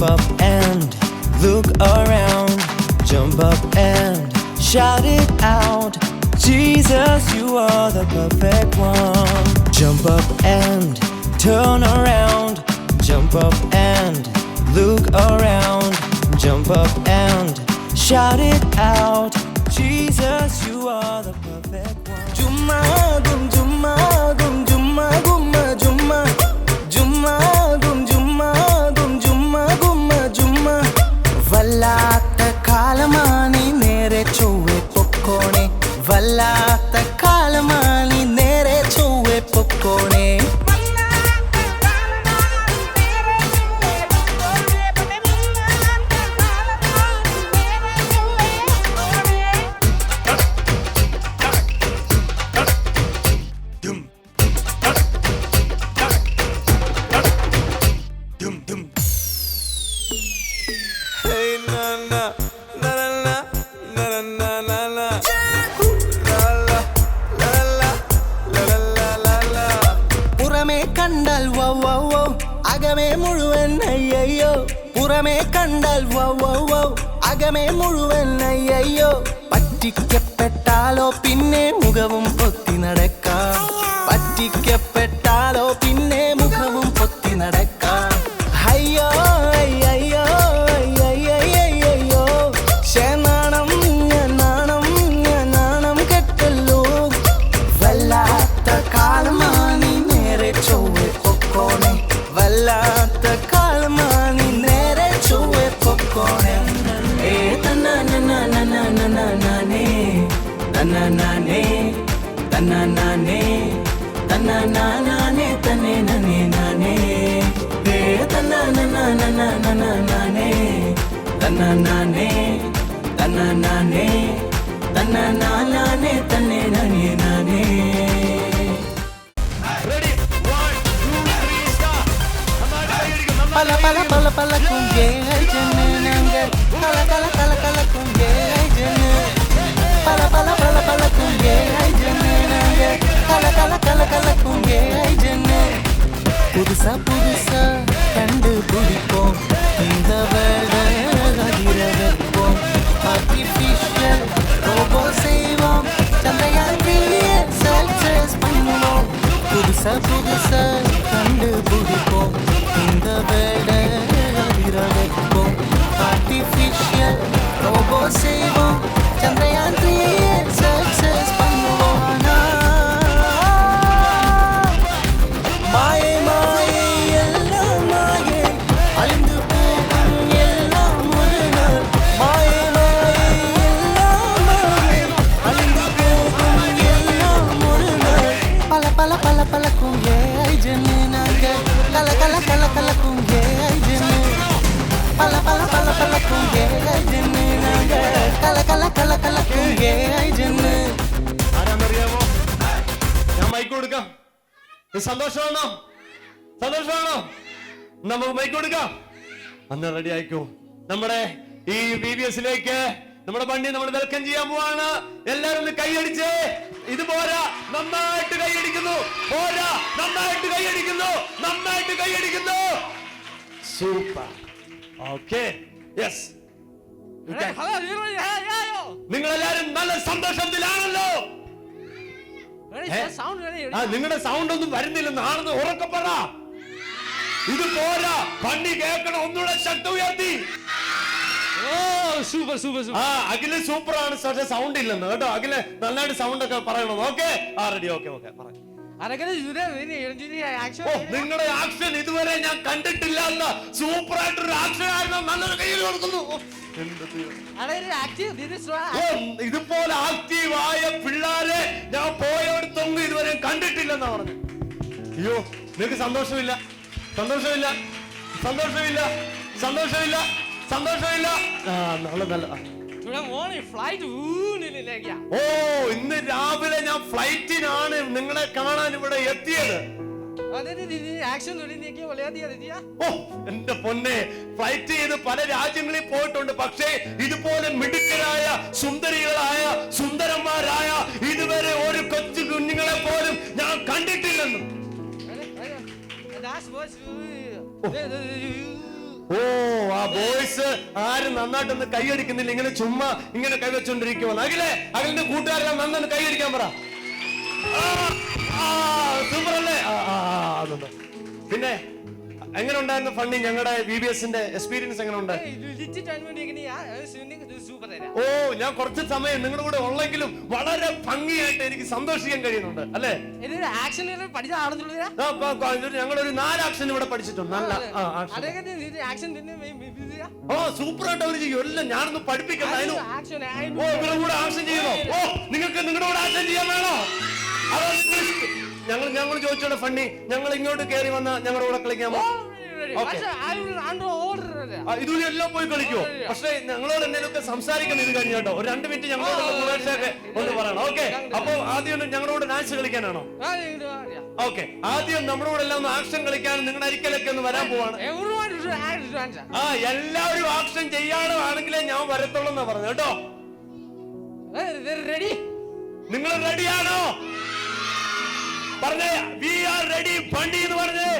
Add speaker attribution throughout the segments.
Speaker 1: up and look around. Jump up and shout it out. Jesus, you are the perfect one. Jump up and turn around. Jump up and look around. Jump up and shout it out. Jesus, you are the perfect one.
Speaker 2: Jumma gum jumma gum jumma gumma jumma jumma gum jumma gum jumma gumma jumma vallatta kalamani nere chove pokkone vallatta kalamani nere chove pokkone കണ്ടാൽ wow wow wow അകമേ മുഴുവൻ അയ്യയ്യോ പുറമേ കണ്ടാൽ wow wow wow അകമേ മുഴുവൻ അയ്യയ്യോ പറ്റിക്കപ്പെട്ടാലോ പിന്നെ മുഖവും പൊത്തി നടക്കാം പറ്റിക്കപ്പെട്ടാലോ പിന്നെ മുഖവും പൊത്തി നടക്കാം അയ്യോ അയ്യോ അയ്യോ ശനാണം ഞാൻ നാണം കെട്ടല്ലോ വല്ലാത്ത കാലമാനി ചൊവ്വെ പൊക്കോണെ വല്ലാത്ത കാലമാനി നേരെ ചൊവ്വെ പൊക്കോണെ ഏ തന്നാനേ തന്നാനേ തന്നാനേ തന്നാനേ തന്നെ നനേ നാനേ ഏ തന്നാനേ തന്നാനേ തന്നാനേ തന്നെ നനേ നാനേ Pala pala pala pala kunge ay jene nange kala kala kala kala kunge ay jene pala pala pala pala kunge ay jene nange kala kala kala kala kunge ay jene pudusa kandu pudipom inda vela adirevepom artificial robo sevam chandrayaan success pannuvom pudusa kandu pudipom inda vela adirevepom artificial robo sevam chandrayaan success pannuvom
Speaker 3: സന്തോഷമാണോ നമുക്ക് mic കൊടുക്കാം അന്ന് ready ആയിക്കോ നമ്മുടെ ഈ VVSലേക്ക് നമ്മുടെ വണ്ടി നമ്മൾ welcome ചെയ്യാൻ പോവാണ് എല്ലാരും ഒന്ന് കൈയടിച്ച് ഇത് പോരാ നന്നായിട്ട് കൈയടിക്കുന്നു പോരാ നന്നായിട്ട് കൈയടിക്കുന്നു സൂപ്പർ ഓക്കേ യെസ് നിങ്ങളെല്ലാരും നല്ല സന്തോഷത്തിലാണല്ലോ നിങ്ങളുടെ സൗണ്ട് ഒന്നും വരുന്നില്ലെന്ന് ആണെന്ന് ഉറക്കപ്പെട ഇത് പോരാ വണ്ടി കേൾക്കണം ഒന്നുകൂടെ ശക്തി ഉയർത്തി അഖില് സൂപ്പർ ആണ് പക്ഷെ സൗണ്ട് ഇല്ലെന്ന് കേട്ടോ അഖില് നന്നായിട്ട് സൗണ്ട് ഒക്കെ പറയണം ഓക്കെ റെഡി ഓക്കെ നിങ്ങളുടെ ആക്ഷൻ ഇതുവരെ ഞാൻ കണ്ടിട്ടില്ല എന്ന സൂപ്പർ ആയിട്ടൊരു ആക്ഷൻ ആയിരുന്നു നല്ലൊരു കയ്യിൽ കൊടുക്കുന്നു ഇതുപോലെ ആക്റ്റീവായ പിള്ളേരെ ഞാൻ പോയടുത്തൊന്നും ഇതുവരെ കണ്ടിട്ടില്ലെന്നാ പറഞ്ഞു അയ്യോ നിനക്ക് സന്തോഷമില്ല നാളെ നല്ല ഓ ഇന്ന് രാവിലെ ഞാൻ ഫ്ലൈറ്റിനാണ് നിങ്ങളെ കാണാൻ ഇവിടെ എത്തിയത് എന്റെ പൊന്നെ ഫ്ലൈറ്റ് ചെയ്ത് പല രാജ്യങ്ങളിൽ പോയിട്ടുണ്ട് പക്ഷേ ഇതുപോലെ മിടുക്കരായ സുന്ദരികളായ സുന്ദരന്മാരായ ഇതുവരെ ഒരു കൊച്ചു കുഞ്ഞുങ്ങളെ പോലും ഞാൻ കണ്ടിട്ടില്ലെന്ന് ഓ ആ ബോയ്സ് ആരും നന്നായിട്ടൊന്ന് കൈയടിക്കുന്നില്ല, ഇങ്ങനെ ചുമ്മാ ഇങ്ങനെ കൈവച്ചോണ്ടിരിക്കുവാണ്. അഖിലിന്റെ കൂട്ടുകാരെല്ലാം നന്നായി കൈയടിക്കാൻ പറ. സൂപ്പർ അല്ലേ? പിന്നെ എങ്ങനെ ഉണ്ടായിരുന്നു ഫണ്ണി? ഞങ്ങളുടെ VBSന്റെ എക്സ്പീരിയൻസ് എങ്ങനെ ഉണ്ട്? ഓ, ഞാൻ കുറച്ച് സമയം നിങ്ങളുടെ കൂടെ ഉള്ളെങ്കിലും വളരെ ഭംഗിയായിട്ട് എനിക്ക് സന്തോഷിക്കാൻ കഴിയുന്നുണ്ട് അല്ലേ? ഞങ്ങളൊരു 4 ആക്ഷൻ ഇവിടെ പഠിച്ചിട്ടുണ്ട്. നല്ല ഓ, സൂപ്പർ ആയിട്ട് അവർ ചെയ്യും എല്ലാം. ഞാനൊന്ന് പഠിപ്പിക്കണ്ട. ഓ, ഇവരുടെ കൂടെ ആക്ഷൻ ചെയ്യണോ? ഓ, നിങ്ങൾക്ക് നിങ്ങളുടെ കൂടെ ആക്ഷൻ ചെയ്യാൻ വേണോ? ഞങ്ങൾ ചോദിച്ചോടെ ഫണ്ണി, ഞങ്ങൾ ഇങ്ങോട്ട് കയറി വന്ന ഞങ്ങളുടെ കൂടെ കളിക്കാമോ? ഇതുവരെ എല്ലാം പോയി കളിക്കുവോ? പക്ഷെ ഞങ്ങളോട് എന്തെങ്കിലുമൊക്കെ സംസാരിക്കണം ഇത് കഴിഞ്ഞ കേട്ടോ. ഒരു 2 മിനിറ്റ് ഞങ്ങളോട് ഒന്ന് പറയണം. ഓക്കെ, അപ്പൊ ആദ്യം ഞങ്ങളോട് ഡാൻസ് കളിക്കാനാണോ? ഓക്കെ, ആദ്യം നമ്മുടെ കൂടെ എല്ലാം ഒന്ന് ആക്ഷൻ കളിക്കാൻ നിങ്ങളുടെ അരിക്കലൊക്കെ ഒന്ന് വരാൻ പോവാണ്. എല്ലാവരും ആക്ഷൻ ചെയ്യാനാണെങ്കിലേ ഞാൻ വരത്തുള്ളൂ എന്നാ പറഞ്ഞു കേട്ടോ. നിങ്ങൾ റെഡിയാണോ? പറഞ്ഞേ, വി ആർ റെഡി ഫണ്ണി എന്ന് പറഞ്ഞേ.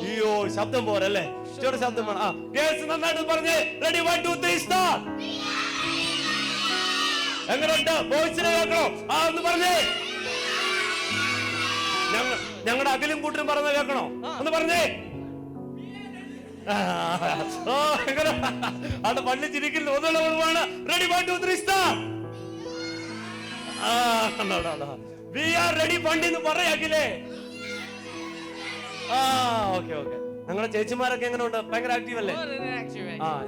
Speaker 3: അയ്യോ, ശബ്ദം പോരല്ലേ? ചെറു ശബ്ദം വേണം. ഗേൾസ് നന്നായിട്ട് പറഞ്ഞേ. Ready, 1 2 3 start. എങ്ങനെയുണ്ട്? ബോയ്സിനെ കേൾക്കണോ? ഒന്ന് പറഞ്ഞേ. ഞങ്ങളുടെ അഖിലും കൂട്ടരും പറഞ്ഞ കേൾക്കണോ? ഒന്ന് പറഞ്ഞേ. എങ്ങനെ അവിടെ പള്ളി ചിരിക്കില്ല. ഒന്നുള്ളതാണ്. Ready, 1 2 3 start. We are ready ഫണ്ടി എന്ന് പറയാക്കില്ലേ? ഓക്കെ. ഞങ്ങളുടെ ചേച്ചിമാരൊക്കെ എങ്ങനെ ഉണ്ട്? ഭയങ്കര ആക്റ്റീവ് അല്ലേ?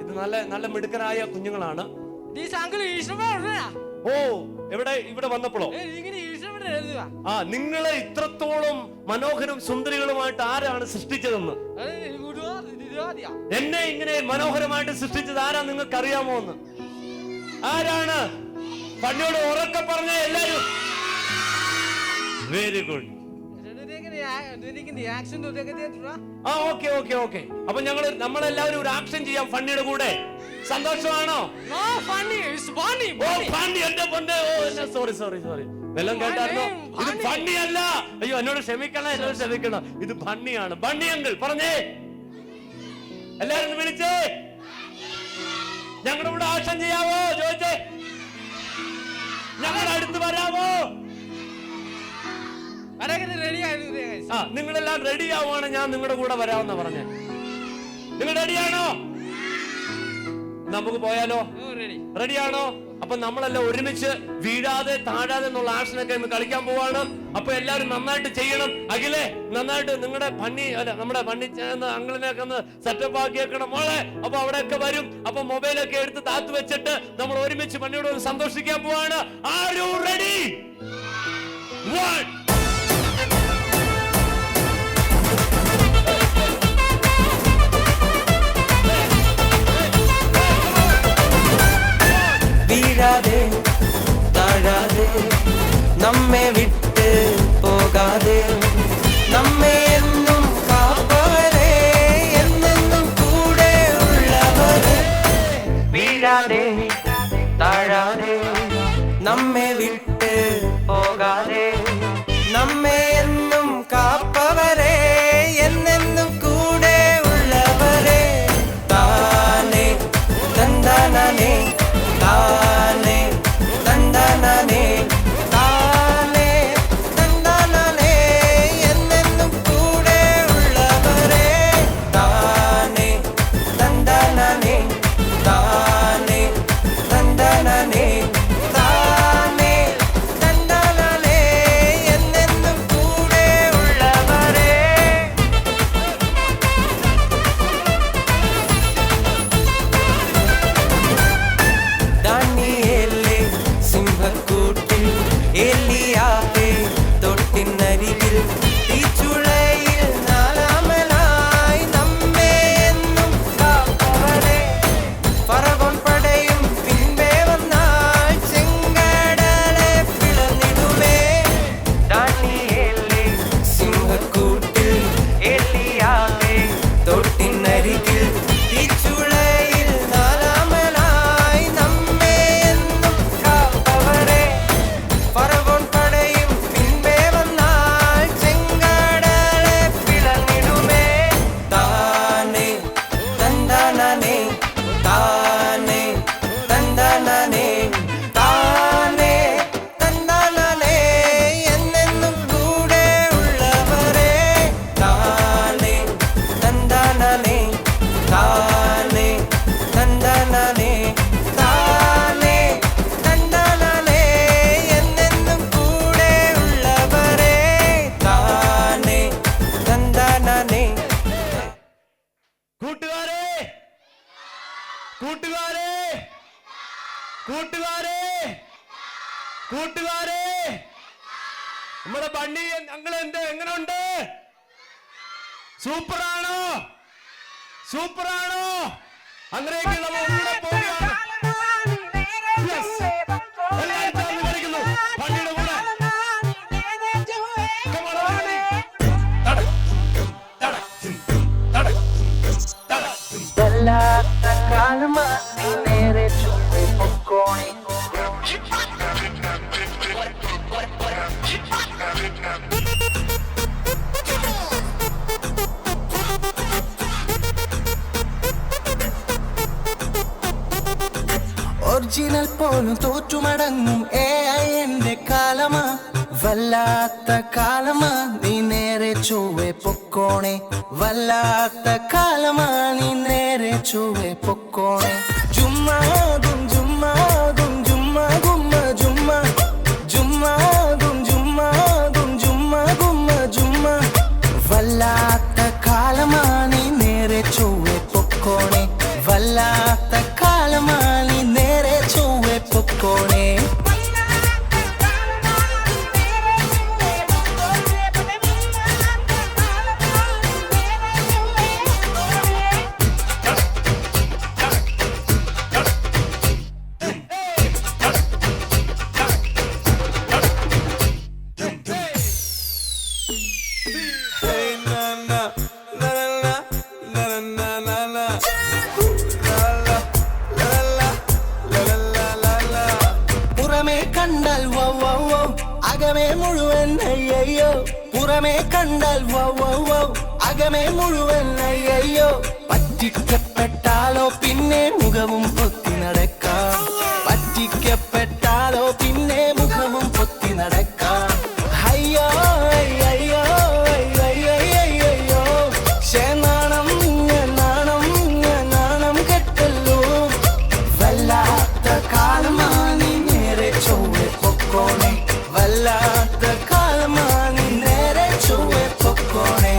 Speaker 3: ഇത് നല്ല മിടുക്കരായ കുഞ്ഞുങ്ങളാണ്. ഓ, ഇവിടെ വന്നപ്പോഴോ? നിങ്ങളെ ഇത്രത്തോളം മനോഹരം സുന്ദരികളുമായിട്ട് ആരാണ് സൃഷ്ടിച്ചതെന്ന്? എന്നെ ഇങ്ങനെ മനോഹരമായിട്ട് സൃഷ്ടിച്ചത് ആരാ നിങ്ങൾക്ക് അറിയാമോ എന്ന്? ആരാണ്? ഫണ്ണിയോട് ഉറക്കെ പറഞ്ഞ എല്ലാരും. Very good. ഓക്കെ. അപ്പൊ നമ്മളെല്ലാവരും ഒരു ആക്ഷൻ ചെയ്യാം ഫണ്ണിയുടെ കൂടെ. സന്തോഷമാണോ? സോറി വെല്ലം കേട്ടായിരുന്നോ? ഇത് ഫണ്ണി അല്ല. അയ്യോ, എന്നോട് ക്ഷമിക്കണം. ഇത് ഫണ്ണിയാണ്. ബണ്ണി അങ്കിൾ പറഞ്ഞേ. എല്ലാരും വിളിച്ചേ. ഞങ്ങളുടെ കൂടെ ആക്ഷൻ ചെയ്യാവോ ചോദിച്ചേ. ഞങ്ങളുടെ അടുത്ത് വരാമോ? നിങ്ങളെല്ലാം റെഡി ആവുകയാണ്, ഞാൻ നിങ്ങളുടെ കൂടെ വരാമെന്ന പറഞ്ഞേ. നിങ്ങൾ റെഡിയാണോ? നമുക്ക് പോയാലോ? റെഡിയാണോ? അപ്പൊ നമ്മളെല്ലാം ഒരുമിച്ച് വീഴാതെ താഴാതെ എന്നുള്ള ആക്ഷനൊക്കെ ഇന്ന് കളിക്കാൻ പോവാണ്. അപ്പൊ എല്ലാരും നന്നായിട്ട് ചെയ്യണം. അഖിലേ, നന്നായിട്ട് നിങ്ങളുടെ നമ്മുടെ പണി അങ്കിളിനെയൊക്കെ ഒന്ന് സെറ്റപ്പ് ആക്കി വെക്കണം മോളെ. അപ്പൊ അവിടെയൊക്കെ വരും. അപ്പൊ മൊബൈലൊക്കെ എടുത്ത് താത്തു വെച്ചിട്ട് നമ്മൾ ഒരുമിച്ച് പണിയോട് സന്തോഷിക്കാൻ പോവാണ്. Are you ready? 1
Speaker 1: വീഴാതെ താഴാതെ നമ്മെ വിട്ട് പോകാതെ നമ്മെ എന്നും കാപ്പവരെ എന്നെന്നും കൂടെ ഉള്ളവരെ. വീഴാതെ താഴാതെ നമ്മെ വിട്ട് പോകാതെ
Speaker 3: കൂട്ടുകാരെ കൂട്ടുകാരെ കൂട്ടുകാരെ കൂട്ടുകാരെ നമ്മുടെ ബണ്ണി ഞങ്ങൾ എങ്ങനെയുണ്ട്? സൂപ്പറാണോ? സൂപ്പറാണോ? അങ്ങനെയൊക്കെ നമ്മൾ ഒന്നുകൂടെ പോവുകയാണ്. എല്ലാവരും ചേർന്ന് കളിക്കുന്നു ബണ്ണിയുടെ കൂടെ.
Speaker 2: ഒറിജിനൽ പോലും തോറ്റുമടങ്ങും AI എന്റെ കാലമാ, വല്ലാത്ത കാലമാ, നീ നേരെ ചൊവ്വെ പൊക്കോണേ, വല്ലാത്ത കാലമാ, നീ നേരെ ചൊവ്വെ പൊക്കോണേ. ജുമ്മാതും ജുമ്മാതും ജുമ്മാ ഗുമ്മ ജുമ്മ ജുമ്മാതും ജുമ്മാതും ജുമ്മാ ഗുമ്മ ജുമ്മ, വല്ലാത്ത കാലമാ, നീ നേരെ ചൊവ്വെ പൊക്കോണേ, വല്ലാത്ത കാലമാ, നീ നേരെ ചൊവ്വെ പൊക്കോണേ. പുറമേ കണ്ടാൽ വൗ വൗ വൗ, അകമേ മുഴുവൻ അയ്യയ്യോ, പുറമേ കണ്ടാൽ വൗ വൗ വൗ, അകമേ മുഴുവൻ അയ്യയ്യോ. പറ്റിക്കപ്പെട്ടാലോ പിന്നെ മുഖവും പൊത്തി നടക്കാം, പറ്റിക്കപ്പെട്ടാലോ പിന്നെ മുഖവും പൊത്തി നടക്കാം. അയ്യോ അയ്യോ അയ്യോ, നാണം നാണം നാണം കെട്ടല്ലോ, വല്ലാത്ത കാലമാ, നീ നേരെ ചൊവ്വെ പൊക്കോണേ, വല്ലാത്ത കാലമാ, നീ നേരെ ചൊവ്വെ പൊക്കോണേ.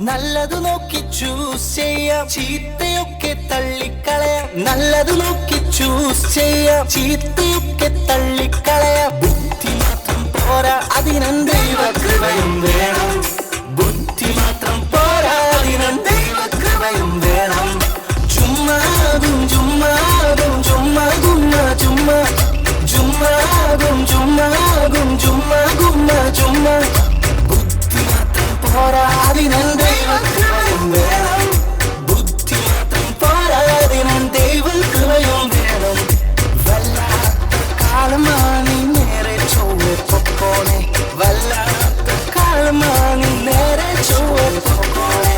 Speaker 2: നല്ലത് നോക്കി ചൂസ് ചെയ്യാം, ചീത്തയൊക്കെ തള്ളിക്കളയാം, നല്ലത് നോക്കി ചൂസ് ചെയ്യാം, ചീത്തയൊക്കെ തള്ളിക്കളയാം. ബുദ്ധി മാത്രം പോരാ, അതിനും ദൈവകൃപയും വേണം, ബുദ്ധി മാത്രം പോരാ, അതിനും ദൈവകൃപയും വേണം. ചുമ്മാതും ചുമ്മാതും ചുമ്മാ ഗുമ്മ ചുമ്മ ചുമ്മാതും ചുമ്മാതും ചുമ്മാ ഗുമ്മ ചുമ്മ, ബുദ്ധി മാത്രം പോരാ, അതിനും ദൈവകൃപയും വേണം, ബുദ്ധി മാത്രം പോരാ, അതിനും ദൈവകൃപയും വേണം. വല്ലാത്ത കാലമാ, നീ നേരെ ചൊവ്വെ പൊക്കോണേ, വല്ലാത്ത കാലമാ, നീ നേരെ ചൊവ്വെ പൊക്കോണേ.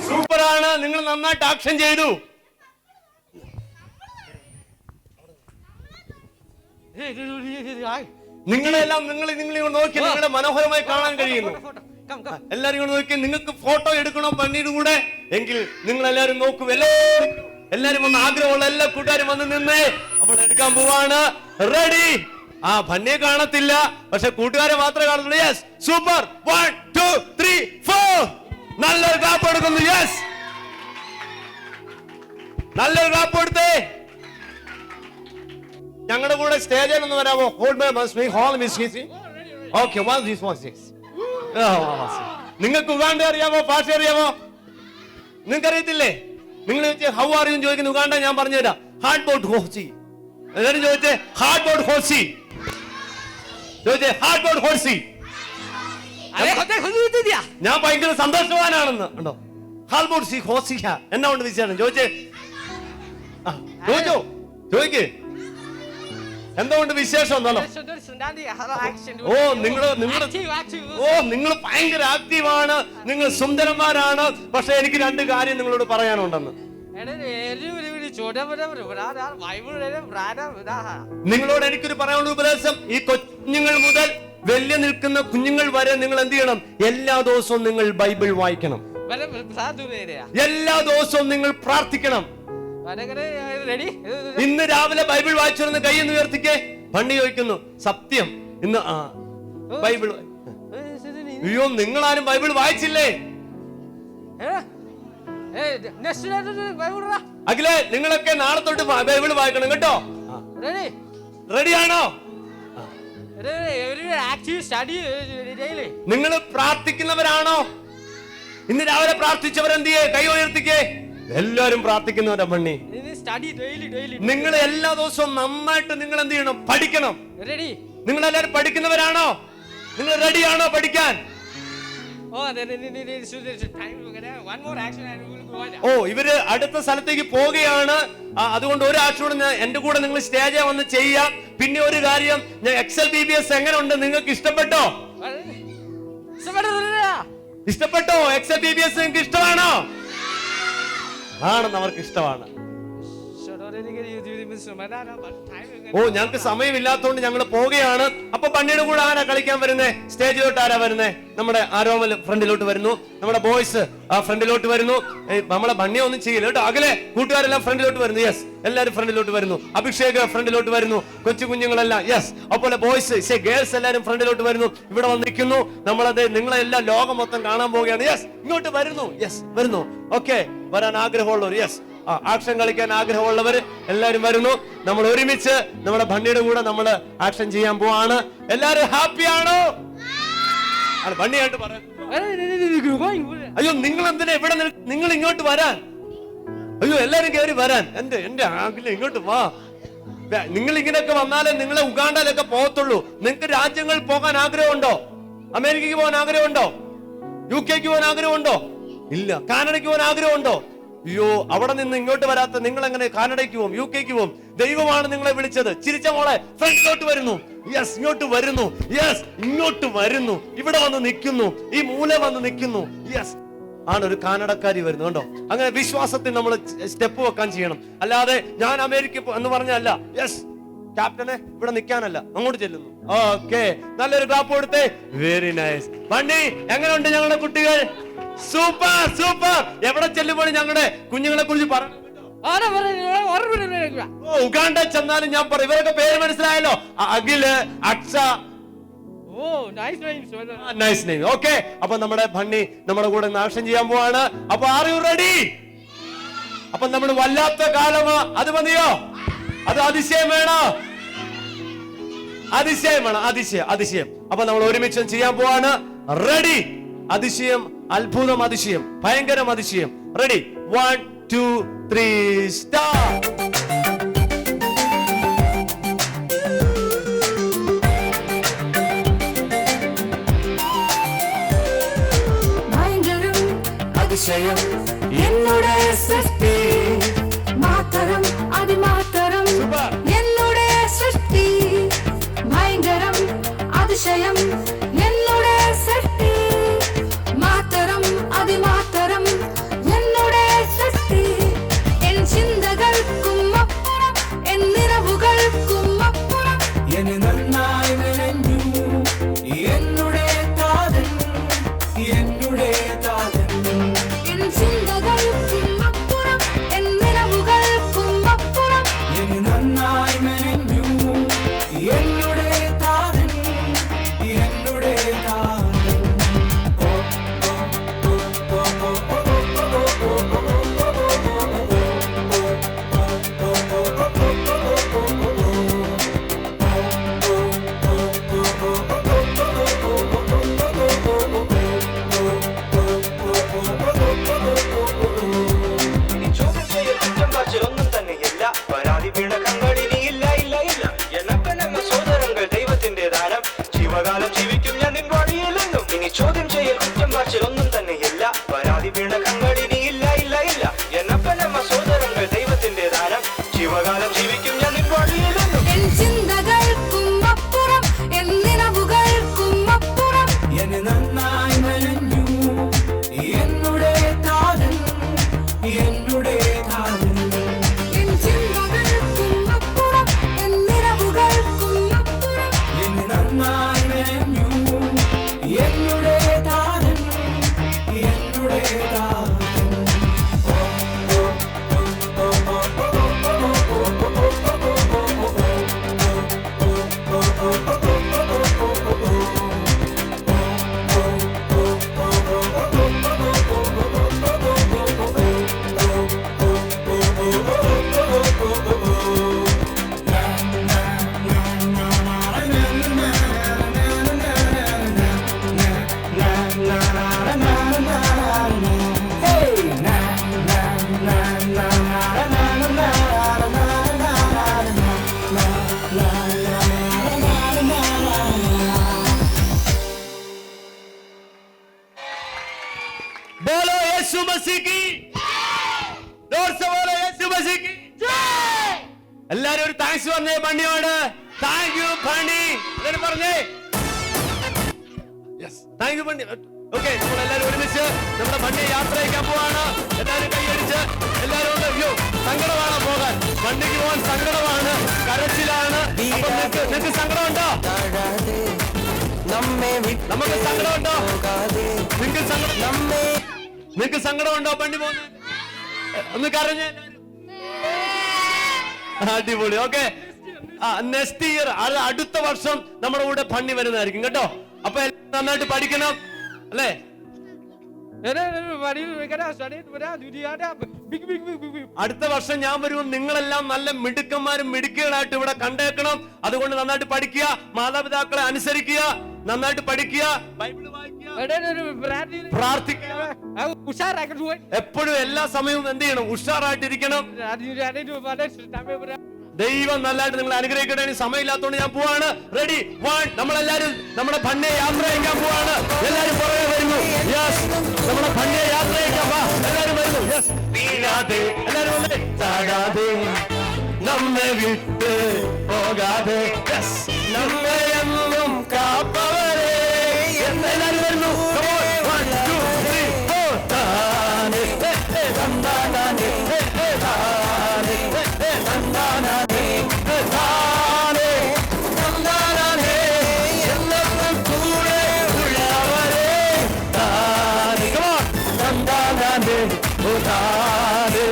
Speaker 3: സൂപ്പറാണ്. നിങ്ങൾ നന്നായിട്ട് ആക്ഷൻ ചെയ്തു. നിങ്ങളെല്ലാം നിങ്ങൾ നോക്കി നിങ്ങളെ മനോഹരമായി കാണാൻ കഴിയുന്നു. എല്ലാരും കൂടെ നോക്കി. നിങ്ങൾക്ക് ഫോട്ടോ എടുക്കണോ പന്നിയുടെ കൂടെ എങ്കിൽ നിങ്ങൾ എല്ലാരും നോക്കൂ. എല്ലാരും വന്ന് ആഗ്രഹമുള്ള എല്ലാ കൂട്ടുകാരും വന്ന് നിന്ന് അപ്പോൾ എടുക്കാൻ പോവാണ്. റെഡി? ആ ഭന്നിയെ കാണത്തില്ല, പക്ഷെ കൂട്ടുകാരെ മാത്രമേ കാണുള്ളൂ. Yes, super. 1 2 3 4. നല്ലൊരു ക്ലാപ്പ് എടുക്കുന്നു. യെസ്, നല്ലൊരു ക്ലാപ്പ് എടുത്തേ. ഞങ്ങളുടെ കൂടെ സ്റ്റേജിൽ ഒന്ന് വരാമോ? നിങ്ങൾക്ക് ഉഗാണ്ട അറിയാമോ? ഭാഷ അറിയാമോ? നിങ്ങൾക്ക് അറിയത്തില്ലേ? നിങ്ങൾ ഹൗ ആർ യു ചോദിക്കുന്ന ഉഗാണ്ട ഞാൻ പറഞ്ഞുതരാം. ഹാർഡ് ബോട്ട് ഹോസി. എല്ലാവരും ചോദിച്ചേ ഹാർഡ് ബോട്ട് ഹോസി. ചോദിച്ചേ ഹാർഡ് ബോട്ട് ഹോസി. ഞാൻ ഭയങ്കര സന്തോഷവാനാണെന്ന് ഉണ്ടോ? ഹാർഡ് ബോട്ട് സി ഹോസിഹ എന്നാ കൊണ്ട് വിശേഷം ചോദിച്ചേ. ചോദിച്ചോ? ചോദിക്കേ. എന്തുകൊണ്ട് വിശേഷം എന്നാലോ? ഓ നിങ്ങൾ ഭയങ്കര ആക്റ്റീവാണ്, നിങ്ങൾ സുന്ദരന്മാരാണ്. പക്ഷെ എനിക്ക് രണ്ട് കാര്യം നിങ്ങളോട് പറയാനുണ്ടെന്ന്. നിങ്ങളോട് എനിക്കൊരു പറയാനുള്ള ഉപദേശം, ഈ കുഞ്ഞുങ്ങൾ മുതൽ വലിയ നിൽക്കുന്ന കുഞ്ഞുങ്ങൾ വരെ നിങ്ങൾ എന്ത് ചെയ്യണം? എല്ലാ ദിവസവും നിങ്ങൾ ബൈബിൾ വായിക്കണം. എല്ലാ ദിവസവും നിങ്ങൾ പ്രാർത്ഥിക്കണം. ഇന്ന് രാവിലെ ബൈബിൾ വായിച്ചിരുന്ന കൈയെന്ന് ഉയർത്തിക്കേ. പണി ചോദിക്കുന്നു, സത്യം ഇന്ന് ബൈബിൾ. അയ്യോ, നിങ്ങളാരും ബൈബിൾ വായിച്ചില്ലേ? അഖിലേ, നിങ്ങളൊക്കെ നാളെ തൊട്ട് ബൈബിൾ വായിക്കണം കേട്ടോ. റെഡിയാണോ? നിങ്ങൾ പ്രാർത്ഥിക്കുന്നവരാണോ? ഇന്ന് രാവിലെ പ്രാർത്ഥിച്ചവരെന്ത് ചെയ്യേ? കൈ ഉയർത്തിക്കേ. എല്ലാരും പ്രാർത്ഥിക്കുന്നവരാ പണി. നിങ്ങൾ എല്ലാ ദിവസവും നന്നായിട്ട് നിങ്ങൾ എന്ത് ചെയ്യണം? പഠിക്കണം. നിങ്ങൾ എല്ലാരും പഠിക്കുന്നവരാണോ? നിങ്ങൾ റെഡിയാണോ പഠിക്കാൻ? ഓ, ഇവര് അടുത്ത സ്ഥലത്തേക്ക് പോവുകയാണ്. അതുകൊണ്ട് ഒരു ആഴ്ചയോടെ എന്റെ കൂടെ നിങ്ങൾ സ്റ്റേജിൽ വന്ന് ചെയ്യാം. പിന്നെ ഒരു കാര്യം, എക്സൽ BBS എങ്ങനെ ഉണ്ട്? നിങ്ങൾക്ക് ഇഷ്ടപ്പെട്ടോ? ഇഷ്ടപ്പെട്ടോ? എക്സൽ BBS നിങ്ങൾക്ക് ഇഷ്ടമാണോ? ആണെന്ന് അവർക്ക് ഇഷ്ടമാണ്. ഓ, ഞങ്ങൾക്ക് സമയമില്ലാത്തതുകൊണ്ട് ഞങ്ങൾ പോവുകയാണ്. അപ്പൊ പണ്ണിയുടെ കൂടെ ആരാ കളിക്കാൻ വരുന്നേ? സ്റ്റേജിലോട്ട് ആരാ വരുന്നേ? നമ്മുടെ ആരോമൽ ഫ്രണ്ടിലോട്ട് വരുന്നു, നമ്മുടെ ബോയ്സ് ഫ്രണ്ടിലോട്ട് വരുന്നു. നമ്മളെ ബണ്ണിയെ ഒന്നും ചെയ്യില്ല കേട്ടോ. അകലെ കൂട്ടുകാരെല്ലാം ഫ്രണ്ടിലോട്ട് വരുന്നു. യെസ്, എല്ലാരും ഫ്രണ്ടിലോട്ട് വരുന്നു. അഭിഷേക് ഫ്രണ്ടിലോട്ട് വരുന്നു, കൊച്ചു കുഞ്ഞുങ്ങളെല്ലാം. യെസ്, അതുപോലെ ബോയ്സ് ഗേൾസ് എല്ലാരും ഫ്രണ്ടിലോട്ട് വരുന്നു. ഇവിടെ വന്നിരിക്കുന്നു. നമ്മളത് നിങ്ങളെല്ലാം ലോകം മൊത്തം കാണാൻ പോവുകയാണ്. യെസ്, ഇങ്ങോട്ട് വരുന്നു. യെസ്, വരുന്നു. ഓക്കെ, വരാൻ ആഗ്രഹമുള്ളവർ, യെസ്, ആക്ഷൻ കളിക്കാൻ ആഗ്രഹമുള്ളവർ എല്ലാരും വരുന്നു. നമ്മൾ ഒരുമിച്ച് നമ്മുടെ ഭണ്ണിയുടെ കൂടെ നമ്മൾ ആക്ഷൻ ചെയ്യാൻ പോവാണ്. എല്ലാരും ഹാപ്പിയാണോ? ഭണ്ണിയായിട്ട് പറയാം. അയ്യോ, നിങ്ങൾ എന്തിനാ ഇവിടെ? നിങ്ങൾ ഇങ്ങോട്ട് വരാൻ. അയ്യോ, എല്ലാരും കയറി വരാൻ. എന്റെ ആഗ്രഹം ഇങ്ങോട്ട് വാ. നിങ്ങൾ ഇങ്ങനെയൊക്കെ വന്നാലേ നിങ്ങളെ ഉഗാണ്ടയിലൊക്കെ പോകത്തുള്ളൂ. നിങ്ങൾക്ക് രാജ്യങ്ങളിൽ പോകാൻ ആഗ്രഹമുണ്ടോ? അമേരിക്കക്ക് പോകാൻ ആഗ്രഹമുണ്ടോ? UK പോകാൻ ആഗ്രഹമുണ്ടോ? ഇല്ല. കാനഡയ്ക്ക് പോകാൻ ആഗ്രഹമുണ്ടോ? അയ്യോ, അവിടെ നിന്ന് ഇങ്ങോട്ട് വരാത്ത നിങ്ങൾ എങ്ങനെ കാനഡയ്ക്ക് പോകും, UK പോവും? ദൈവമാണ് നിങ്ങളെ വിളിച്ചത്. ചിരിച്ച മോളെ ഫ്രണ്ടിലോട്ട് വരുന്നു. യെസ്, ഇങ്ങോട്ട് വരുന്നു. യെസ്, ഇങ്ങോട്ട് വരുന്നു. ഇവിടെ വന്ന് നിൽക്കുന്നു, ഈ മൂല വന്ന് നിൽക്കുന്നു. യെസ്, ആണ് ഒരു കാനഡക്കാരി വരുന്നു. കണ്ടോ? അങ്ങനെ വിശ്വാസത്തിൽ നമ്മൾ സ്റ്റെപ്പ് വെക്കാൻ ചെയ്യണം. അല്ലാതെ ഞാൻ അമേരിക്ക എന്ന് പറഞ്ഞല്ല. യെസ്, ക്യാപ്റ്റനെ ഇവിടെ നിൽക്കാനല്ല, അങ്ങോട്ട് ചെല്ലുന്നു. ഓക്കെ, നല്ലൊരു ക്ലാപ്പ് കൊടുത്തേ. Very nice. പണ്ടി, എങ്ങനെയുണ്ട് ഞങ്ങളുടെ കുട്ടികൾ? Super super. എവിടെ ചെല്ലുമ്പോൾ ഞങ്ങളുടെ കുഞ്ഞുങ്ങളെ കുറിച്ച് പറഞ്ഞു. ഉഗാണ്ട ചെന്നാലും ഞാൻ പറയും. ഇവരൊക്കെ പേര് മനസ്സിലായല്ലോ? Akhil, Aksha. Nice name. Okay, അപ്പൊ നമ്മുടെ ഭണ്ണി നമ്മുടെ കൂടെ ആക്ഷൻ ചെയ്യാൻ പോവാണ്. അപ്പൊ ആർ യു റെഡി? അപ്പൊ നമ്മൾ വല്ലാത്ത കാലമാ. അത് മതിയോ? അത് അതിശയം വേണോ? അതിശയം വേണം. അതിശയം. അപ്പൊ നമ്മൾ ഒരുമിച്ച് ചെയ്യാൻ പോവാണ്. റെഡി? അതിശയം, അത്ഭുതം, അതിശയം, ഭയങ്കരം, അതിശയം. റെഡി? 1 2 3 സ്റ്റാർട്ട്.
Speaker 4: ഭയങ്കരം, അതിശയം, എന്നുടെ സൃഷ്ടി. മാതരം, അതിമാതരം, എന്നുടെ സൃഷ്ടി. ഭയങ്കരം, അതിശയം, എന്നുടെ സൃഷ്ടി. മാതരം, അതിമാതരം, എന്നുടെ സൃഷ്ടി. എൻ ചിന്തകൾക്കും അപ്പുറം, എൻ നിറവുകൾക്കും അപ്പുറം
Speaker 2: എന്നെ നന്നായി മെനഞ്ഞു എന്നുടെ താതൻ.
Speaker 4: എൻ
Speaker 3: बोलो यीशु मसीह की जोर से बोलो यीशु मसीह की जय. എല്ലാരും ഒരു താങ്ക്സ് പറഞ്ഞേ ബണ്ണിയോട്. താങ്ക് യു ബണ്ണി എല്ലാരും പറഞ്ഞേ. Yes thank you bunny. Okay, നമ്മൾ എല്ലാരും ഒരുമിച്ച് നമ്മുടെ ബണ്ണിയെ യാത്ര അയക്കാൻ പോവാണ്. എല്ലാരും കൈയടിച്ച് എല്ലാരും ഉണ്ട്. അയ്യോ സങ്കടമാണ് പോകാൻ, ബണ്ണിക്ക് പോകാൻ സങ്കടമാണ്, കരച്ചിലാണ്. അപ്പൊ നിങ്ങൾക്ക് സങ്കടമുണ്ടോ? നമുക്ക് സങ്കടമുണ്ടോ? നിങ്ങൾക്ക് സങ്കടമുണ്ടോ ബണ്ണി പോകുന്നത്? ഒന്ന് കരഞ്ഞേ. അടിപൊളി. ഓക്കെ, നെക്സ്റ്റ് ഇയർ അടുത്ത വർഷം നമ്മുടെ കൂടെ ബണ്ണി വരുന്നതായിരിക്കും കേട്ടോ. അപ്പൊ നന്നായിട്ട് പഠിക്കണം അല്ലേ? അടുത്ത വർഷം ഞാൻ വരുമ്പോൾ നിങ്ങളെല്ലാം നല്ല മിടുക്കന്മാരും മിടുക്കികളായിട്ട് ഇവിടെ കണ്ടേക്കണം. അതുകൊണ്ട് നന്നായിട്ട് പഠിക്കുക, മാതാപിതാക്കളെ അനുസരിക്കുക, നന്നായിട്ട് പഠിക്കുക, ബൈബിൾ വായിക്കുക, പ്രാർത്ഥിക്കുക. എപ്പോഴും എല്ലാ സമയവും എന്ത് ചെയ്യണം? ഉഷാറായിട്ടിരിക്കണം. ദൈവം നല്ലതായിട്ട് നിങ്ങൾ അനുഗ്രഹിക്കട്ടെ. സമയമില്ലാത്തതുകൊണ്ട് ഞാൻ പോവാണ്. Ready, one. നമ്മളെല്ലാരും നമ്മുടെ ബണ്ണിയെ യാത്ര അയക്കാൻ പോവാണ്. എല്ലാരും പുറകെ വരുന്നു. യെസ്, നമ്മുടെ ബണ്ണിയെ യാത്ര അയക്കാൻ വാ. എല്ലാരും വരുന്നു. യെസ്, വീഴാതെ എല്ലാരും വന്നേ. താഴാതെ നമ്മെ വിട്ട് പോകാതെ, യെസ്, നമ്മെ എന്നും കാപ്പവരെ. എല്ലാരും വരുന്നു. One, two, three, four. താനെ തന്നാനെ താനെ തന്നാനെ താനെ തന്നാനെ എന്നും കൂടെ ഉള്ളവരെ താനെ. തന്നാനെ ഓ താനെ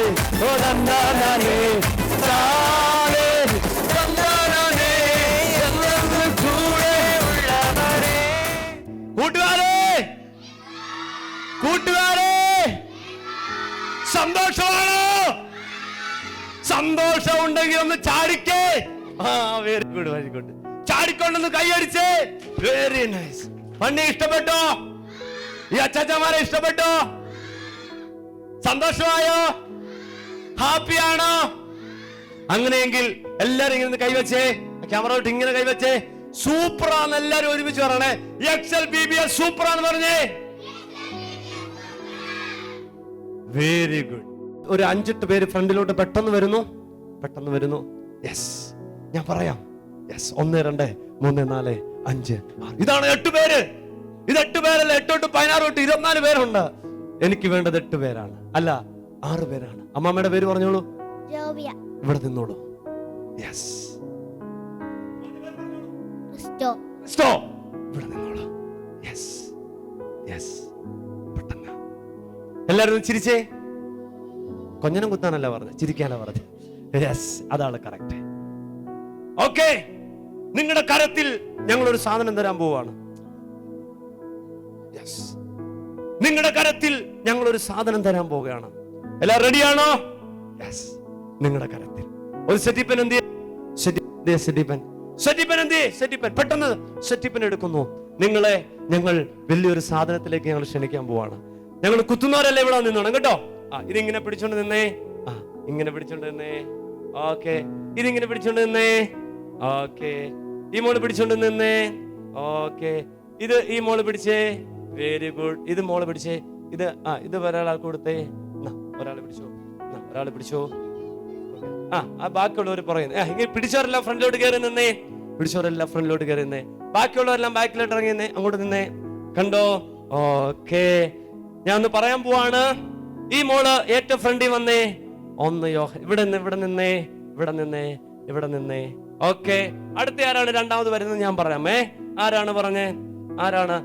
Speaker 3: ഓ തന്നാനെ താനെ തന്നാനെ എന്നും കൂടെ ഉള്ളവരെ. കൂട്ടുകാരെ സന്തോഷമാണോ? സന്തോഷം ഉണ്ടെങ്കിൽ ഒന്ന് ചാടിക്കേ. Very good, very good. ചാടിക്കൊണ്ടൊന്ന് കൈയടിച്ചേ. Very nice. ബണ്ണി ഇഷ്ടപ്പെട്ടോ? ഈ അച്ചാച്ചമാരെ ഇഷ്ടപ്പെട്ടോ? സന്തോഷമായോ? ഹാപ്പിയാണോ? അങ്ങനെയെങ്കിൽ എല്ലാരും ഇങ്ങനെ കൈവച്ചേ. ക്യാമറ വിട്ട് ഇങ്ങനെ കൈവച്ചേ. സൂപ്പറാന്ന് എല്ലാരും ഒരുമിച്ച് പറയണേ. XLBBS സൂപ്പറാന്ന് പറഞ്ഞേ. Very good. ഒരു 5-8 പേര് ഫ്രണ്ടിലോട്ട് പെട്ടെന്ന് വരുന്നു. യെസ്, ഞാൻ പറയാം. യെസ്, 1 2 3 4 5 6. ഇതാണ് 8 പേര്. ഇത് 8 പേരല്ല, 8 തൊട്ട് 16 തൊട്ട് 24 പേരുണ്ട്. എനിക്ക് വേണ്ടത് 8 പേരാണ്, അല്ല 6 പേരാണ്. അമ്മാമ്മയുടെ പേര് പറഞ്ഞോളൂ. ഇവിടെ നിന്നോളൂ. യെസ്, ഇവിടെ നിന്നോളൂ. Yes yes. പെട്ടെന്ന് എല്ലാരും ചിരിച്ചേ. കൊഞ്ഞനം കുത്താനല്ല പറഞ്ഞത്, ചിരിക്കാനാ പറഞ്ഞത്. യെസ്, അതാണ് കറക്റ്റ്. ഓക്കെ, നിങ്ങളുടെ കരത്തിൽ ഞങ്ങൾ ഒരു സാധനം തരാൻ പോവാണ്. യെസ്, നിങ്ങളുടെ കരത്തിൽ ഞങ്ങൾ ഒരു സാധനം തരാൻ പോവുകയാണ്. എല്ലാവരും റെഡിയാണോ? യെസ്, നിങ്ങളുടെ കരത്തിൽ ഒരു സെറ്റിപ്പൻ. എന്ത് സെറ്റിപ്പൻ പെട്ടെന്ന് സെറ്റിപ്പൻ എടുക്കുന്നു. നിങ്ങളെ ഞങ്ങൾ വലിയൊരു സാധനത്തിലേക്ക് ഞങ്ങൾ ക്ഷണിക്കാൻ പോവാണ്. ഞങ്ങൾ കുത്തുന്നവരല്ലേ ഇവിടെ നിന്നോണം കേട്ടോ. ഇതിങ്ങനെ പിടിച്ചോണ്ട് നിന്നേ. ഇങ്ങനെ പിടിച്ചോണ്ട് നിന്നേ. ഓക്കെ, ഇതിങ്ങനെ പിടിച്ചോണ്ട് നിന്നേ. ഓക്കെ, ഈ മോള് പിടിച്ചോണ്ട് നിന്നേ. ഓക്കെ, ഇത് ഈ മോള് പിടിച്ചേ. Very good. ഇത് മോള് പിടിച്ചേ. ഇത് ഒരാളെ കൊടുത്തേ. ഒരാളെ പിടിച്ചോ. ഒരാളെ പിടിച്ചോ. ബാക്കിയുള്ളവർ പറയുന്നത് ഇങ്ങനെ പിടിച്ചവരെല്ലാം ഫ്രണ്ടിലോട്ട് കയറി നിന്നേ. ബാക്കിയുള്ളവരെല്ലാം ബാക്കിലോട്ട് ഇറങ്ങി നിന്നേ. അങ്ങോട്ട് നിന്നേ. കണ്ടോ? ഓക്കെ, ഞാൻ ഒന്ന് പറയാൻ പോവാണ്. ഈ മോള് ഏറ്റവും ഫ്രണ്ടിൽ വന്നേ. ഇവിടെ നിന്നേ. ഓക്കെ, അടുത്ത ആരാണ് രണ്ടാമത് വരുന്നത് ഞാൻ പറയാമേ. ആരാണ് പറഞ്ഞേ? ആരാണ്?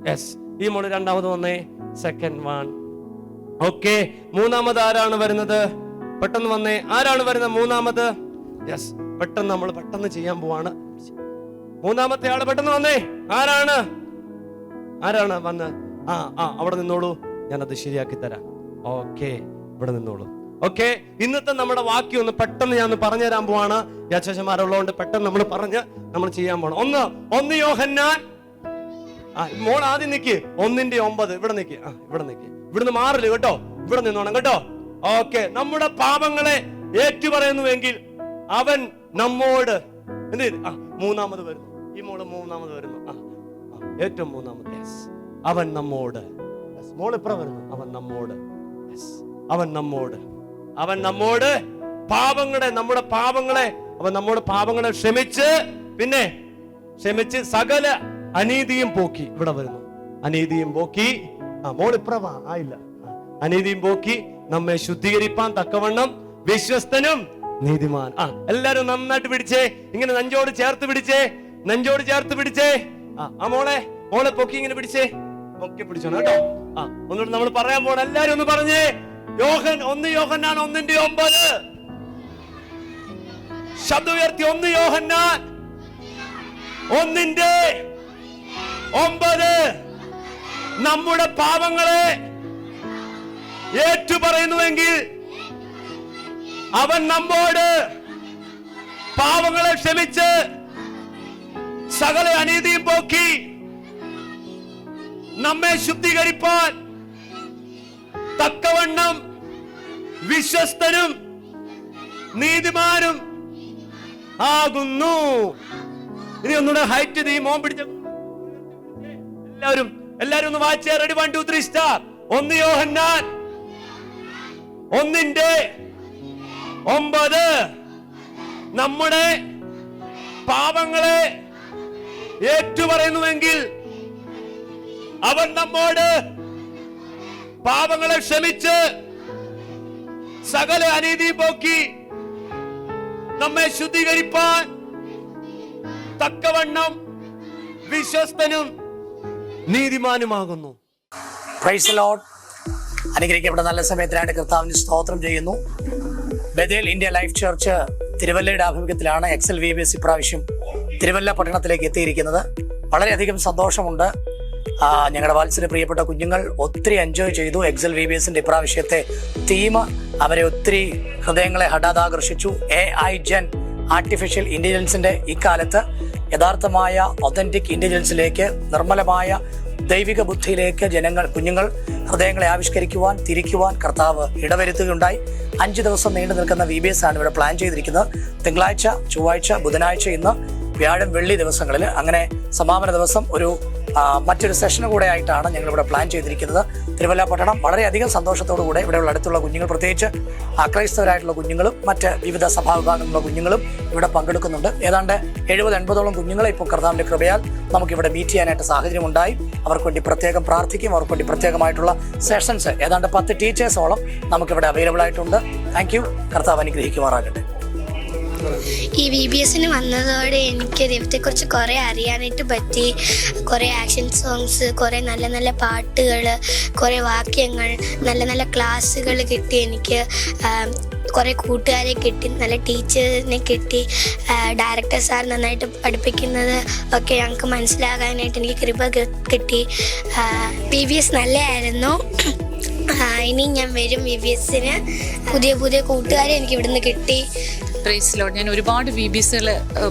Speaker 3: യെസ്, ഈ മോള് രണ്ടാമത് വന്നേ. Second one. ഓക്കെ, മൂന്നാമത് ആരാണ് വരുന്നത്? പെട്ടെന്ന് വന്നേ. ആരാണ് വരുന്നത് മൂന്നാമത്? യെസ്, പെട്ടെന്ന് നമ്മൾ പെട്ടെന്ന് ചെയ്യാൻ പോവാണ്. മൂന്നാമത്തെ ആള് പെട്ടെന്ന് വന്നേ. ആരാണ് വന്ന്? അവിടെ നിന്നോളൂ, ഞാനത് ശരിയാക്കി തരാം. ഓക്കെ, ഇവിടെ നിന്നോളൂ. ഓക്കെ, ഇന്നത്തെ നമ്മുടെ വാക്യം ഒന്ന് പെട്ടെന്ന് ഞാൻ പറഞ്ഞു തരാൻ പോവാണ്. യാച്ചന്മാരുള്ളതുകൊണ്ട് പെട്ടെന്ന് നമ്മൾ ചെയ്യാൻ പോകണം. ഒന്ന് യോഹന്നാൻ. മോൾ ആദ്യം നിക്ക്. 1:9. ഇവിടെ നിക്ക്. ഇവിടുന്ന് മാറില്ല കേട്ടോ. ഇവിടെ നിന്നോണം കേട്ടോ. ഓക്കെ, നമ്മുടെ പാപങ്ങളെ ഏറ്റുപറയുന്നുവെങ്കിൽ അവൻ നമ്മോട് എന്ത് ചെയ്ത്? മൂന്നാമത് വരുന്നു. ഈ മോള് മൂന്നാമത് വരുന്നു. ഏറ്റവും മൂന്നാമത്. യെസ്, അവൻ നമ്മോട്. മോളിപ്ര വരുന്നു. അവൻ നമ്മോട്. യെസ്, അവൻ നമ്മോട്. അവൻ നമ്മോട് നമ്മുടെ പാപങ്ങളെ അവൻ നമ്മുടെ പാപങ്ങളെ ക്ഷമിച്ച്, പിന്നെ ക്ഷമിച്ച് സകല അനീതിയും പോക്കി. ഇവിടെ വരുന്നു. അനീതിയും പോക്കി. മോളിപ്രവ ആയില്ല. അനീതിയും പോക്കി നമ്മെ ശുദ്ധീകരിപ്പാൻ തക്കവണ്ണം വിശ്വസ്തനും നീതിമാൻ. എല്ലാരും നന്നായിട്ട് പിടിച്ചേ. ഇങ്ങനെ നെഞ്ചോട് ചേർത്ത് പിടിച്ചേ. നെഞ്ചോട് ചേർത്ത് പിടിച്ചേ. മോളെ പൊക്കി ഇങ്ങനെ പിടിച്ചേ. പൊക്കി പിടിച്ചോണം കേട്ടോ. ഒന്നുകൂടെ നമ്മൾ പറയാൻ പോണ. എല്ലാരും ഒന്ന് പറഞ്ഞേ. 1 യോഹന്നാൻ 1:9. ശബ്ദം ഉയർത്തി. 1 യോഹന്നാൻ 1:9. നമ്മുടെ പാപങ്ങളെ ഏറ്റുപറയുന്നുവെങ്കിൽ അവൻ നമ്മോട് പാപങ്ങളെ ക്ഷമിച്ച് സകല അനീതിയും പോക്കി നമ്മെ ശുദ്ധീകരിപ്പാൻ തക്കവണ്ണം വിശ്വസ്തനും നീതിമാനും ആകുന്നു. ഇനി ഒന്നുകൂടെ ഹൈറ്റ് ചെയ്ത് ഈ മോൻ പിടിച്ച എല്ലാവരും ഒന്ന് വായിച്ചേ. റെഡി? 1 2 3 സ്റ്റാർ. 1 യോഹന്നാൻ 1:9. നമ്മുടെ പാപങ്ങളെ ഏറ്റുപറയുന്നുവെങ്കിൽ അവൻ നമ്മോട് പാപങ്ങളെ ക്ഷമിച്ച് സകല അനീതി പോക്കി നമ്മെ ശുദ്ധീകരിപ്പാൻ തക്കവണ്ണം വിശ്വസ്തനും നീതിമാനുമാകുന്നു.
Speaker 5: Praise the Lord. അനുഗ്രഹിക്കപ്പെട്ട നല്ല സമയത്തിനായിട്ട് കർത്താവിന് സ്തോത്രം ചെയ്യുന്നു. ബഥേൽ ഇന്ത്യ ലൈഫ് ചർച്ച് തിരുവല്ലയുടെ ആഭിമുഖ്യത്തിലാണ് എക്സൽ VBS ഇപ്രാവശ്യം തിരുവല്ല പട്ടണത്തിലേക്ക് എത്തിയിരിക്കുന്നത്. വളരെയധികം സന്തോഷമുണ്ട്. ഞങ്ങളുടെ വാത്സല്യ പ്രിയപ്പെട്ട കുഞ്ഞുങ്ങൾ ഒത്തിരി എൻജോയ് ചെയ്തു. എക്സൽ VBSന്റെ ഇപ്രാവശ്യത്തെ തീം അവരെ ഒത്തിരി ഹൃദയങ്ങളെ ഹഠാതാകർഷിച്ചു. AI ജെൻ ആർട്ടിഫിഷ്യൽ ഇന്റലിജൻസിന്റെ ഇക്കാലത്ത് യഥാർത്ഥമായ ഒതന്റിക് ഇന്റലിജൻസിലേക്ക്, നിർമ്മലമായ ദൈവിക ബുദ്ധിയിലേക്ക് കുഞ്ഞുങ്ങൾ ഹൃദയങ്ങളെ ആവിഷ്കരിക്കുവാൻ, തിരിക്കുവാൻ കർത്താവ് ഇടവരുത്തുകയുണ്ടായി. 5 ദിവസം നീണ്ടു നിൽക്കുന്ന VBS ആണ് ഇവിടെ പ്ലാൻ ചെയ്തിരിക്കുന്നത്. തിങ്കളാഴ്ച, ചൊവ്വാഴ്ച, ബുധനാഴ്ച, ഇന്ന് വ്യാഴം, വെള്ളി ദിവസങ്ങളിൽ. അങ്ങനെ സമാപന ദിവസം മറ്റൊരു സെഷന് കൂടെ ആയിട്ടാണ് ഞങ്ങളിവിടെ പ്ലാൻ ചെയ്തിരിക്കുന്നത്. തിരുവല്ല പട്ടണം വളരെയധികം സന്തോഷത്തോടുകൂടെ ഇവിടെയുള്ള അടുത്തുള്ള കുഞ്ഞുങ്ങൾ, പ്രത്യേകിച്ച് അക്രൈസ്തവരായിട്ടുള്ള കുഞ്ഞുങ്ങളും മറ്റ് വിവിധ സഭാവിഭാഗങ്ങളിലുള്ള കുഞ്ഞുങ്ങളും ഇവിടെ പങ്കെടുക്കുന്നുണ്ട്. ഏതാണ്ട് 70-80ഓളം കുഞ്ഞുങ്ങളെ ഇപ്പോൾ കർത്താവിൻ്റെ കൃപയാൽ നമുക്കിവിടെ മീറ്റ് ചെയ്യാനായിട്ട് സാഹചര്യമുണ്ടായി. അവർക്ക് വേണ്ടി പ്രത്യേകം പ്രാർത്ഥിക്കും. അവർക്ക് വേണ്ടി പ്രത്യേകമായിട്ടുള്ള സെഷൻസ് ഏതാണ്ട് 10 ടീച്ചേഴ്സോളം നമുക്കിവിടെ അവൈലബിൾ ആയിട്ടുണ്ട്. Thank you. കർത്താവ് അനുഗ്രഹിക്കുമാറാകട്ടെ.
Speaker 6: ഈ VBSന് വന്നതോടെ എനിക്ക് ദൈവത്തെക്കുറിച്ച് കുറേ അറിയാനായിട്ട് പറ്റി. കുറേ ആക്ഷൻ സോങ്സ്, കുറേ നല്ല നല്ല പാട്ടുകൾ, കുറേ വാക്യങ്ങൾ, നല്ല നല്ല ക്ലാസ്സുകൾ കിട്ടി. എനിക്ക് കുറേ കൂട്ടുകാരെ കിട്ടി, നല്ല ടീച്ചേഴ്സിനെ കിട്ടി. ഡയറക്ടർ സാർ നന്നായിട്ട് പഠിപ്പിക്കുന്നത് ഒക്കെ ഞങ്ങൾക്ക് മനസ്സിലാകാനായിട്ട് എനിക്ക് കൃപ കിട്ടി. VBS നല്ലതായിരുന്നു. ഇനി ഞാൻ വരും VBSന്. പുതിയ പുതിയ കൂട്ടുകാരെ എനിക്ക് ഇവിടുന്ന് കിട്ടി.
Speaker 7: Praise Lord. ഞാൻ ഒരുപാട് VBSകൾ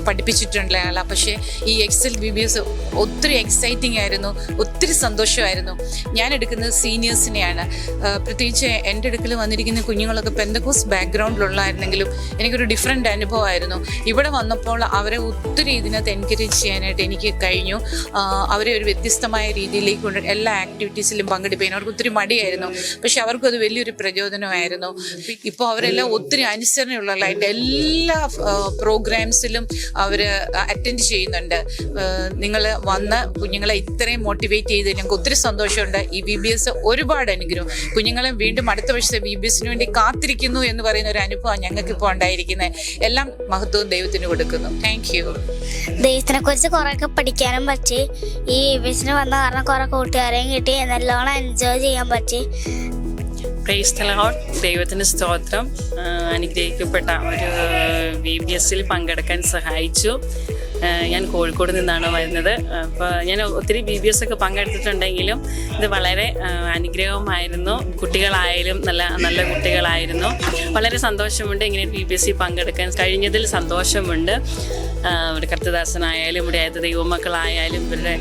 Speaker 7: പഠിപ്പിച്ചിട്ടുണ്ട് ആളാ. പക്ഷേ ഈ എക്സൽ VBS ഒത്തിരി എക്സൈറ്റിംഗ് ആയിരുന്നു, ഒത്തിരി സന്തോഷമായിരുന്നു. ഞാൻ എടുക്കുന്നത് സീനിയേഴ്സിനെയാണ്. പ്രത്യേകിച്ച് എൻ്റെ അടുക്കൽ വന്നിരിക്കുന്ന കുഞ്ഞുങ്ങളൊക്കെ പെന്തക്കോസ് ബാക്ക്ഗ്രൗണ്ടിലുള്ളായിരുന്നെങ്കിലും എനിക്കൊരു ഡിഫറെൻ്റ് അനുഭവമായിരുന്നു. ഇവിടെ വന്നപ്പോൾ അവരെ ഒത്തിരി ഇതിനകത്ത് എൻകറേജ് ചെയ്യാനായിട്ട് എനിക്ക് കഴിഞ്ഞു. അവരെ ഒരു വ്യത്യസ്തമായ രീതിയിലേക്ക് കൊണ്ട് എല്ലാ ആക്ടിവിറ്റീസിലും പങ്കെടുപ്പിക്കാൻ അവർക്ക് ഒത്തിരി മടിയായിരുന്നു. പക്ഷെ അവർക്കത് വലിയൊരു പ്രചോദനമായിരുന്നു. ഇപ്പോൾ അവരെല്ലാം ഒത്തിരി അനുസരണയുള്ളതായിട്ട് എല്ലാ പ്രോഗ്രാംസിലും അവർ അറ്റൻഡ് ചെയ്യുന്നുണ്ട്. നിങ്ങൾ വന്ന് കുഞ്ഞുങ്ങളെ ഇത്രയും മോട്ടിവേറ്റ് ചെയ്ത് ഞങ്ങൾക്ക് ഒത്തിരി സന്തോഷമുണ്ട്. ഈ VBS ഒരുപാട് അനുഗ്രഹം. കുഞ്ഞുങ്ങളെ വീണ്ടും അടുത്ത വർഷത്തെ VBSന് വേണ്ടി കാത്തിരിക്കുന്നു എന്ന് പറയുന്ന ഒരു അനുഭവം ഞങ്ങൾക്കിപ്പോൾ ഉണ്ടായിരിക്കുന്നത്. എല്ലാം മഹത്വവും ദൈവത്തിന് കൊടുക്കുന്നു. Thank you.
Speaker 6: ദൈവത്തിനെ കുറിച്ച് കുറേയൊക്കെ പഠിക്കാനും പറ്റി. ഈ VBSന് വന്ന കാരണം കുറേ കൂട്ടുകാരെയും കിട്ടി. നല്ലോണം എൻജോയ് ചെയ്യാൻ പറ്റി.
Speaker 8: Price the Lord. ദൈവത്തിന് സ്തോത്രം. അനുഗ്രഹിക്കപ്പെട്ട ഒരു VBSൽ പങ്കെടുക്കാൻ സഹായിച്ചു. ഞാൻ കോഴിക്കോട് നിന്നാണ് വരുന്നത്. അപ്പോൾ ഞാൻ ഒത്തിരി BBS ഒക്കെ പങ്കെടുത്തിട്ടുണ്ടെങ്കിലും ഇത് വളരെ അനുഗ്രഹമായിരുന്നു. കുട്ടികളായാലും നല്ല കുട്ടികളായിരുന്നു. വളരെ സന്തോഷമുണ്ട് ഇങ്ങനെ BBS പങ്കെടുക്കാൻ കഴിഞ്ഞതിൽ സന്തോഷമുണ്ട്. ഇവിടെ കർത്തദാസനായാലും ഇവിടെ ആയത് ദൈവമക്കളായാലും ഇവരുടെ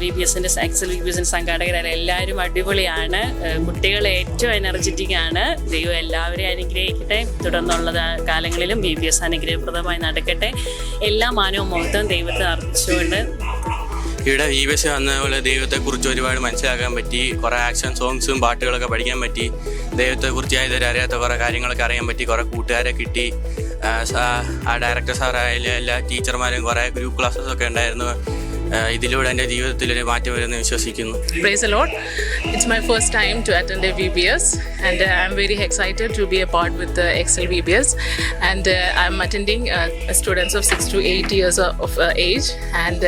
Speaker 8: VBSൻ്റെ എക്സൽ VBSൻ്റെ സംഘാടകരായാലും എല്ലാവരും അടിപൊളിയാണ്. കുട്ടികൾ ഏറ്റവും എനർജറ്റിക് ആണ്. ദൈവം എല്ലാവരെയും അനുഗ്രഹിക്കട്ടെ. തുടർന്നുള്ള കാലങ്ങളിലും BBS അനുഗ്രഹപ്രദമായി നടക്കട്ടെ. എല്ലാ മാനവും മഹത്വം ദൈവത്തെ അർപ്പിച്ചുകൊണ്ട്
Speaker 9: ഇവിടെ VBS വന്നതുപോലെ ദൈവത്തെക്കുറിച്ച് ഒരുപാട് മനസ്സിലാക്കാൻ പറ്റി. കുറേ ആക്ഷൻ സോങ്സും പാട്ടുകളൊക്കെ പഠിക്കാൻ പറ്റി. ദൈവത്തെക്കുറിച്ച് ഇതുവരെ അറിയാത്ത കുറേ കാര്യങ്ങളൊക്കെ അറിയാൻ പറ്റി. കുറേ കൂട്ടുകാരെ കിട്ടി. ആ ഡയറക്ടർ സാറായാലും എല്ലാ ടീച്ചർമാരും കുറേ ഗ്രൂപ്പ് ക്ലാസ്സസൊക്കെ ഉണ്ടായിരുന്നു. ഇതിലൂടെ എൻ്റെ ജീവിതത്തിലൊരു മാറ്റം വരുമെന്ന് വിശ്വസിക്കുന്നു.
Speaker 10: Praise the Lord. It's my first time to attend a VBS and I'm very excited to be a part with the Excel VBS and I'm attending students of 6 to 8 years of age and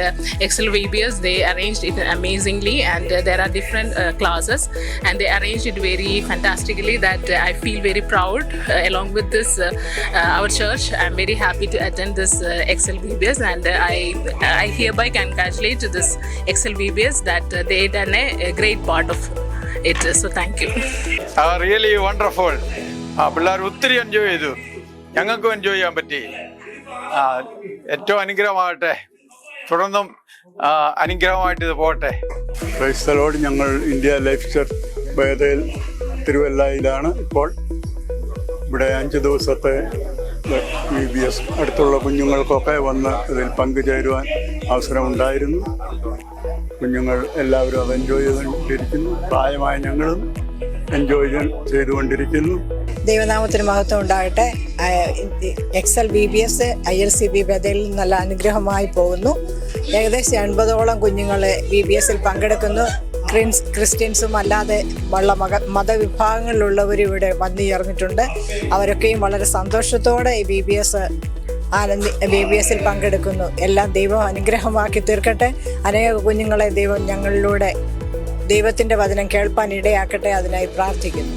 Speaker 10: Excel VBS they arranged it amazingly and there are different classes and they arranged it very fantastically that I feel very proud along with this our church. I'm very happy to attend this Excel VBS and I hereby congratulate to this Excel VBS that they done a great part of it. So thank you.
Speaker 11: Really wonderful. പിള്ളേർ ഒത്തിരി enjoy ചെയ്തു. ഞങ്ങൾക്കും enjoy ചെയ്യാൻ പറ്റി. ഏറ്റവും അനുഗ്രഹമാകട്ടെ. തുടർന്നും അനുഗ്രഹമായിട്ട് ഇത് പോകട്ടെ.
Speaker 12: Price the Lord. ഞങ്ങൾ ഇന്ത്യ ലൈഫ് ചർച്ച് ബേതേൽ തിരുവല്ലയിലാണ് ഇപ്പോൾ. ഇവിടെ 5 ദിവസത്തെ VBS അടുത്തുള്ള കുഞ്ഞുങ്ങൾക്കൊക്കെ വന്ന് ഇതിൽ പങ്കുചേരുവാൻ അവസരമുണ്ടായിരുന്നു. കുഞ്ഞുങ്ങൾ എല്ലാവരും അത് എൻജോയ് ചെയ്തുകൊണ്ടിരിക്കുന്നു. പ്രായമായ ഞങ്ങളും എൻജോയ് ചെയ്തുകൊണ്ടിരിക്കുന്നു.
Speaker 13: ദൈവനാമത്തിന് മഹത്വം ഉണ്ടാകട്ടെ. എക്സൽ VBS ILCB ബേതയിൽ നല്ല അനുഗ്രഹമായി പോകുന്നു. ഏകദേശം 80ഓളം കുഞ്ഞുങ്ങൾ VBS പങ്കെടുക്കുന്നു. ക്രിസ്ത്യൻസും അല്ലാതെ ഉള്ള മതവിഭാഗങ്ങളിലുള്ളവരും ഇവിടെ വന്നു ചേർന്നിട്ടുണ്ട്. അവരൊക്കെയും വളരെ സന്തോഷത്തോടെ ഈ VBS പങ്കെടുക്കുന്നു. എല്ലാം ദൈവം അനുഗ്രഹമാക്കി തീർക്കട്ടെ. അനേക കുഞ്ഞുങ്ങളെ ദൈവം ഞങ്ങളിലൂടെ ദൈവത്തിൻ്റെ വചനം കേൾപ്പാൻ ഇടയാക്കട്ടെ. അതിനായി പ്രാർത്ഥിക്കുന്നു.